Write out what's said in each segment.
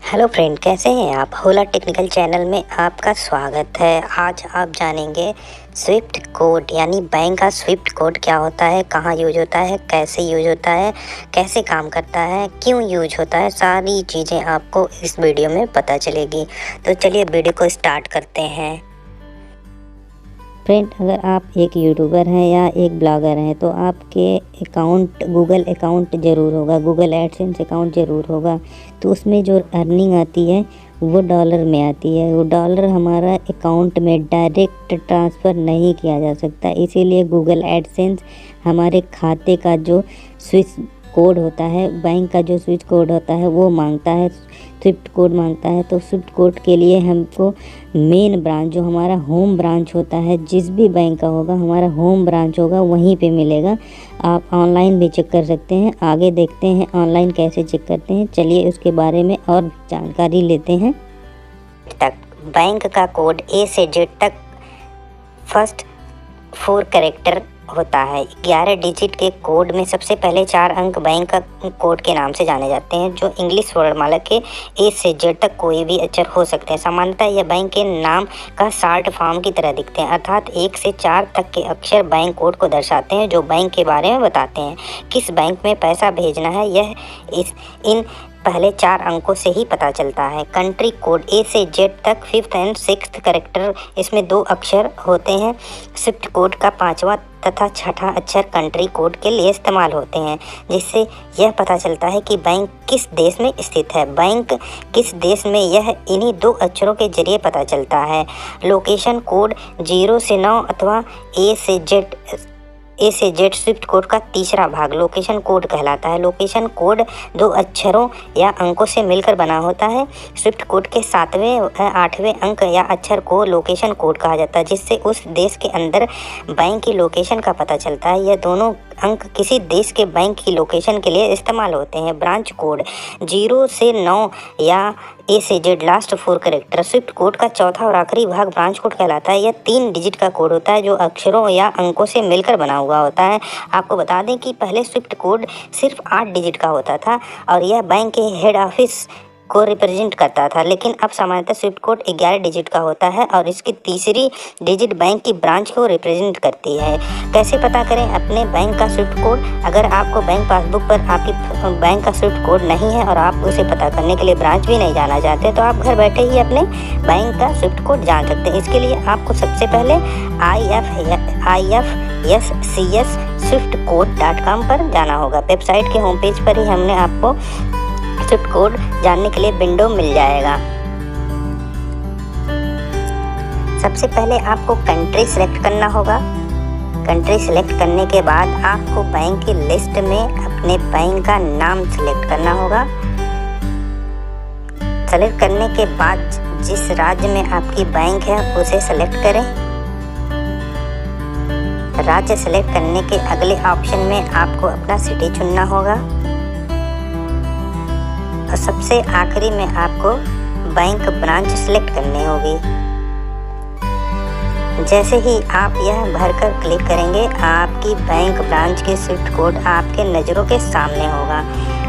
Hello friend, कैसे हैं आप। होला टेक्निकल चैनल में आपका स्वागत है। आज आप जानेंगे स्विफ्ट कोड यानी बैंक का स्विफ्ट कोड क्या होता है, कहाँ यूज होता है, कैसे यूज होता है, कैसे काम करता है, क्यों यूज होता है। सारी चीज़ें आपको इस वीडियो में पता चलेगी। तो चलिए वीडियो को स्टार्ट करते हैं। फ्रेंड, अगर आप एक यूट्यूबर हैं या एक ब्लॉगर हैं तो आपके अकाउंट गूगल अकाउंट ज़रूर होगा, गूगल एडसेंस अकाउंट ज़रूर होगा। तो उसमें जो अर्निंग आती है वो डॉलर में आती है। वो डॉलर हमारा अकाउंट में डायरेक्ट ट्रांसफ़र नहीं किया जा सकता, इसीलिए गूगल एडसेंस हमारे खाते का जो स्विच कोड होता है, बैंक का जो स्विच कोड होता है वो मांगता है, स्विफ्ट कोड मांगता है। तो स्विफ्ट कोड के लिए हमको मेन ब्रांच जो हमारा होम ब्रांच होता है, जिस भी बैंक का होगा हमारा होम ब्रांच होगा वहीं पे मिलेगा। आप ऑनलाइन भी चेक कर सकते हैं। आगे देखते हैं ऑनलाइन कैसे चेक करते हैं। चलिए उसके बारे में और जानकारी लेते हैं। तक बैंक का कोड ए से जेड तक फर्स्ट 4 कैरेक्टर होता है। 11 डिजिट के कोड में सबसे पहले 4 अंक बैंक का कोड के नाम से जाने जाते हैं, जो इंग्लिश वर्णमाला के ए से जेड तक कोई भी अक्षर हो सकते हैं। सामान्यतः यह बैंक के नाम का शॉर्ट फॉर्म की तरह दिखते हैं, अर्थात 1 से 4 तक के अक्षर बैंक कोड को दर्शाते हैं, जो बैंक के बारे में बताते हैं। किस बैंक में पैसा भेजना है यह इन पहले 4 अंकों से ही पता चलता है। कंट्री कोड ए से जेड तक 5th एंड 6th कैरेक्टर, इसमें 2 अक्षर होते हैं। स्विफ्ट कोड का 5वां तथा 6ठा अक्षर कंट्री कोड के लिए इस्तेमाल होते हैं, जिससे यह पता चलता है कि बैंक किस देश में स्थित है। बैंक किस देश में, यह इन्हीं 2 अक्षरों के जरिए पता चलता है। लोकेशन कोड 0 से 9 अथवा ए से जेड स्विफ्ट कोड का तीसरा भाग लोकेशन कोड कहलाता है। लोकेशन कोड 2 अक्षरों या अंकों से मिलकर बना होता है। स्विफ्ट कोड के 7वें 8वें अंक या अक्षर को लोकेशन कोड कहा जाता है, जिससे उस देश के अंदर बैंक की लोकेशन का पता चलता है। यह दोनों अंक किसी देश के बैंक की लोकेशन के लिए इस्तेमाल होते हैं। ब्रांच कोड 0 से 9 या ए से Z last 4 character Swift code का चौथा और आखिरी भाग ब्रांच कोड कहलाता है। यह 3 डिजिट का कोड होता है, जो अक्षरों या अंकों से मिलकर बना हुआ होता है। आपको बता दें कि पहले स्विफ्ट कोड सिर्फ 8 डिजिट का होता था और यह बैंक के हेड ऑफिस को रिप्रेजेंट करता था, लेकिन अब सामान्यतः स्विफ्ट कोड 11 डिजिट का होता है और इसकी तीसरी डिजिट बैंक की ब्रांच को रिप्रेजेंट करती है। कैसे पता करें अपने बैंक का स्विफ्ट कोड। अगर आपको बैंक पासबुक पर आपकी बैंक का स्विफ्ट कोड नहीं है और आप उसे पता करने के लिए ब्रांच भी नहीं जाना चाहते, तो आप घर बैठे ही अपने बैंक का स्विफ्ट कोड जान सकते हैं। इसके लिए आपको सबसे पहले IFSCS swiftcode.com पर जाना होगा। वेबसाइट के होम पेज पर ही हमने आपको स्विफ्ट कोड जानने के लिए विंडो मिल जाएगा। सबसे पहले आपको कंट्री सेलेक्ट करना होगा। कंट्री सेलेक्ट करने के बाद आपको बैंक की लिस्ट में अपने बैंक का नाम सेलेक्ट करना होगा। सेलेक्ट करने के बाद जिस राज्य में आपकी बैंक है उसे सेलेक्ट करें। राज्य सेलेक्ट करने के अगले ऑप्शन में आपको अपना सिटी चुनना होगा और सबसे आखिरी में आपको बैंक ब्रांच सेलेक्ट करनी होगी। जैसे ही आप यह भरकर क्लिक करेंगे, आपकी बैंक ब्रांच के स्विफ्ट कोड आपके नज़रों के सामने होगा।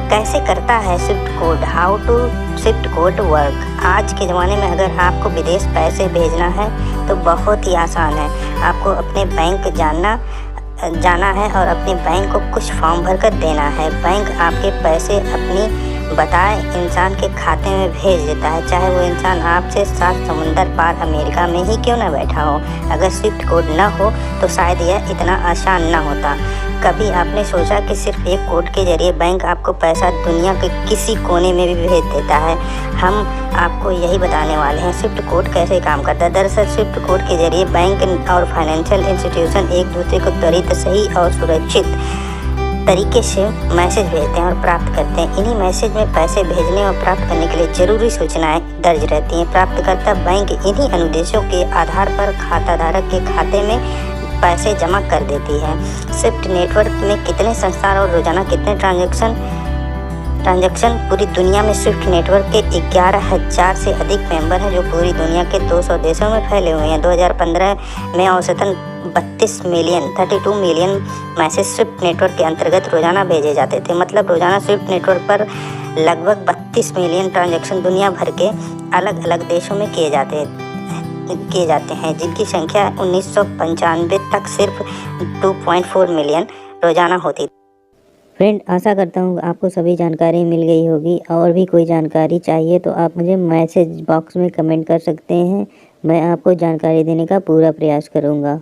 कैसे करता है swift code, how to swift code work. आज के ज़माने में अगर आपको विदेश पैसे भेजना है तो बहुत ही आसान है। आपको अपने बैंक जाना है और अपने बैंक को कुछ फॉर्म भरकर देना है। बैंक आपके पैसे अपनी बताए इंसान के खाते में भेज देता है, चाहे वो इंसान आपसे 7 समुंदर पार अमेरिका में ही क्यों न बैठा हो। अगर स्विफ्ट कोड न हो तो शायद यह इतना आसान न होता। कभी आपने सोचा कि सिर्फ एक कोड के जरिए बैंक आपको पैसा दुनिया के किसी कोने में भी भेज देता है। हम आपको यही बताने वाले हैं स्विफ्ट कोड कैसे काम करता है। दरअसल स्विफ्ट कोड के जरिए बैंक और फाइनेंशियल इंस्टीट्यूशन एक दूसरे को त्वरित, सही और सुरक्षित तरीके से मैसेज भेजते हैं और प्राप्त करते हैं। इन्हीं मैसेज में पैसे भेजने और प्राप्त करने के लिए ज़रूरी सूचनाएं दर्ज रहती हैं। प्राप्तकर्ता बैंक इन्हीं अनुदेशों के आधार पर खाताधारक के खाते में पैसे जमा कर देती है। स्विफ्ट नेटवर्क में कितने संस्थान और रोजाना कितने ट्रांजैक्शन पूरी दुनिया में स्विफ्ट नेटवर्क के 11,000 से अधिक मेंबर हैं, जो पूरी दुनिया के 200 देशों में फैले हुए हैं। 2015 में औसतन 32 मिलियन मैसेज स्विफ्ट नेटवर्क के अंतर्गत रोजाना भेजे जाते थे। मतलब रोजाना स्विफ्ट नेटवर्क पर लगभग 32 मिलियन ट्रांजैक्शन दुनिया भर के अलग अलग देशों में किए जाते हैं, जिनकी संख्या 1995 तक सिर्फ 2.4 मिलियन रोजाना होती। फ्रेंड, आशा करता हूँ आपको सभी जानकारी मिल गई होगी। और भी कोई जानकारी चाहिए तो आप मुझे मैसेज बॉक्स में कमेंट कर सकते हैं। मैं आपको जानकारी देने का पूरा प्रयास करूँगा।